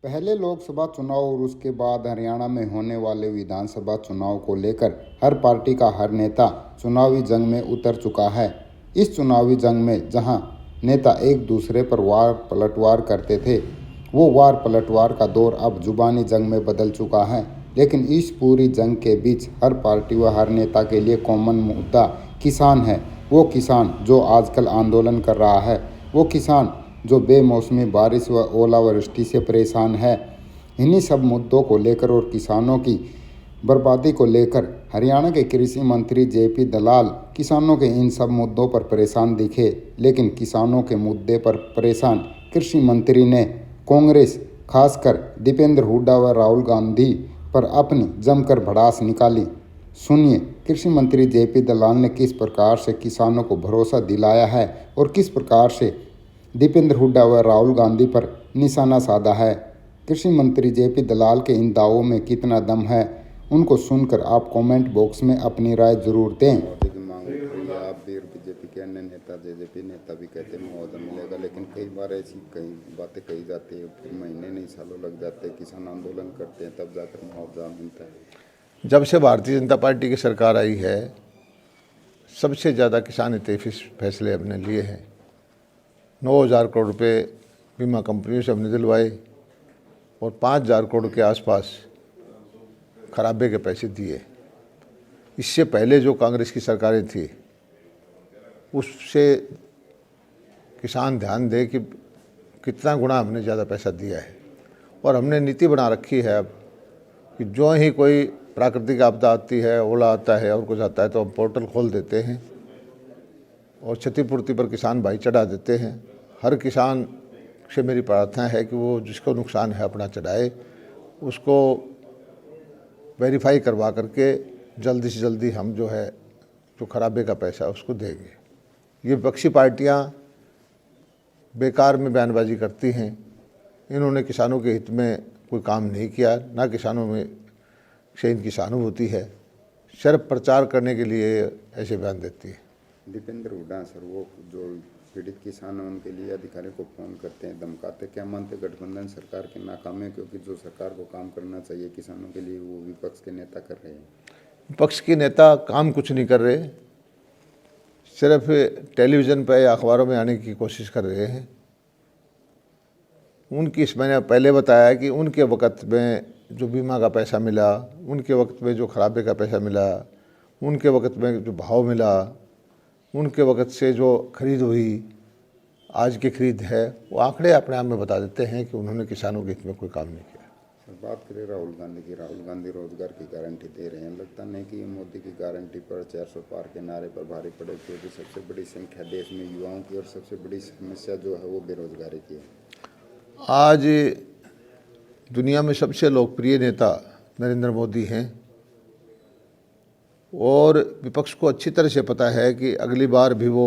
पहले लोकसभा चुनाव और उसके बाद हरियाणा में होने वाले विधानसभा चुनाव को लेकर हर पार्टी का हर नेता चुनावी जंग में उतर चुका है। इस चुनावी जंग में जहां नेता एक दूसरे पर वार पलटवार करते थे, वो वार पलटवार का दौर अब जुबानी जंग में बदल चुका है। लेकिन इस पूरी जंग के बीच हर पार्टी व हर नेता के लिए कॉमन मुद्दा किसान है। वो किसान जो आजकल आंदोलन कर रहा है, वो किसान जो बेमौसमी बारिश व ओलावृष्टि से परेशान है। इन्हीं सब मुद्दों को लेकर और किसानों की बर्बादी को लेकर हरियाणा के कृषि मंत्री जेपी दलाल किसानों के इन सब मुद्दों पर परेशान दिखे। लेकिन किसानों के मुद्दे पर परेशान कृषि मंत्री ने कांग्रेस खासकर दीपेंद्र हुड्डा व राहुल गांधी पर अपनी जमकर भड़ास निकाली। सुनिए कृषि मंत्री जेपी दलाल ने किस प्रकार से किसानों को भरोसा दिलाया है और किस प्रकार से दीपेंद्र हुड्डा व राहुल गांधी पर निशाना साधा है। कृषि मंत्री जेपी दलाल के इन दावों में कितना दम है, उनको सुनकर आप कमेंट बॉक्स में अपनी राय जरूर दें। आप भी और बीजेपी के अन्य नेता जेजेपी नेता भी कहते हैं मुआवजा मिलेगा, लेकिन कई बार ऐसी कई बातें कही जाती है, फिर महीने नहीं सालों लग जाते हैं, किसान आंदोलन करते हैं, तब जाकर मुआवजा मिलता है। जब से भारतीय जनता पार्टी की सरकार आई है, सबसे ज़्यादा किसान हितैषी फैसले हमने लिए हैं। 9,000 करोड़ रुपये बीमा कंपनियों से हमने दिलवाए और 5,000 करोड़ के आसपास खराबे के पैसे दिए। इससे पहले जो कांग्रेस की सरकारें थी, उससे किसान ध्यान दे कि कितना गुना हमने ज़्यादा पैसा दिया है। और हमने नीति बना रखी है अब कि जो ही कोई प्राकृतिक आपदा आती है, ओला आता है और कुछ आता है, तो हम पोर्टल खोल देते हैं और क्षतिपूर्ति पर किसान भाई चढ़ा देते हैं। हर किसान से मेरी प्रार्थना है कि वो जिसको नुकसान है अपना चढ़ाए, उसको वेरीफाई करवा करके जल्दी से जल्दी हम जो है जो खराबे का पैसा उसको देंगे। ये विपक्षी पार्टियां बेकार में बयानबाजी करती हैं। इन्होंने किसानों के हित में कोई काम नहीं किया, ना किसानों में से इनकी सहानुभूति है। सिर्फ प्रचार करने के लिए ऐसे बयान देती है। दीपेंद्र हुड्डा सर, वो जो पीड़ित किसान हैं उनके लिए अधिकारियों को फ़ोन करते हैं, धमकाते। क्या मानते गठबंधन सरकार के नाकामी है, क्योंकि जो सरकार को काम करना चाहिए किसानों के लिए वो विपक्ष के नेता कर रहे हैं। विपक्ष के नेता काम कुछ नहीं कर रहे, सिर्फ टेलीविज़न पर या अखबारों में आने की कोशिश कर रहे हैं। मैंने पहले बताया कि उनके वक़्त में जो बीमा का पैसा मिला, उनके वक्त में जो खराबे का पैसा मिला, उनके वक्त में जो भाव मिला, उनके वक्त से जो खरीद हुई, आज की खरीद है, वो आंकड़े अपने आप में बता देते हैं कि उन्होंने किसानों के हित में कोई काम नहीं किया। सर, बात करें राहुल गांधी की, राहुल गांधी रोजगार की गारंटी दे रहे हैं। लगता नहीं कि ये मोदी की गारंटी पर 400 पार के नारे पर भारी पड़े, क्योंकि सबसे बड़ी संख्या देश में युवाओं की और सबसे बड़ी समस्या जो है वो बेरोजगारी की है। आज दुनिया में सबसे लोकप्रिय नेता नरेंद्र मोदी हैं और विपक्ष को अच्छी तरह से पता है कि अगली बार भी वो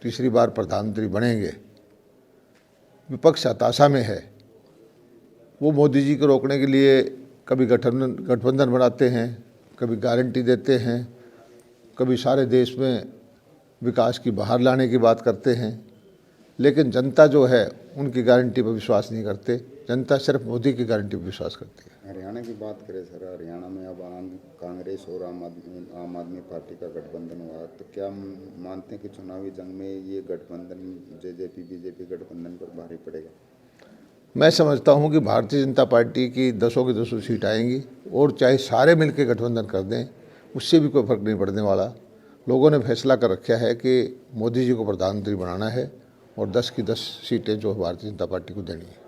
तीसरी बार प्रधानमंत्री बनेंगे। विपक्ष हताशा में है। वो मोदी जी को रोकने के लिए कभी गठबंधन बनाते हैं, कभी गारंटी देते हैं, कभी सारे देश में विकास की बहार लाने की बात करते हैं। लेकिन जनता जो है उनकी गारंटी पर विश्वास नहीं करते। जनता सिर्फ मोदी की गारंटी पर विश्वास करती है। हरियाणा की बात करें सर, हरियाणा में अब कांग्रेस और आम आदमी पार्टी का गठबंधन हुआ, तो क्या मानते हैं कि चुनावी जंग में ये गठबंधन जेजेपी बीजेपी गठबंधन पर भारी पड़ेगा? मैं समझता हूं कि भारतीय जनता पार्टी की 10 की 10 सीट आएंगी और चाहे सारे मिलकर गठबंधन कर दें, उससे भी कोई फर्क नहीं पड़ने वाला। लोगों ने फैसला कर रखा है कि मोदी जी को प्रधानमंत्री बनाना है और 10 की 10 सीटें जो भारतीय जनता पार्टी को देनी है।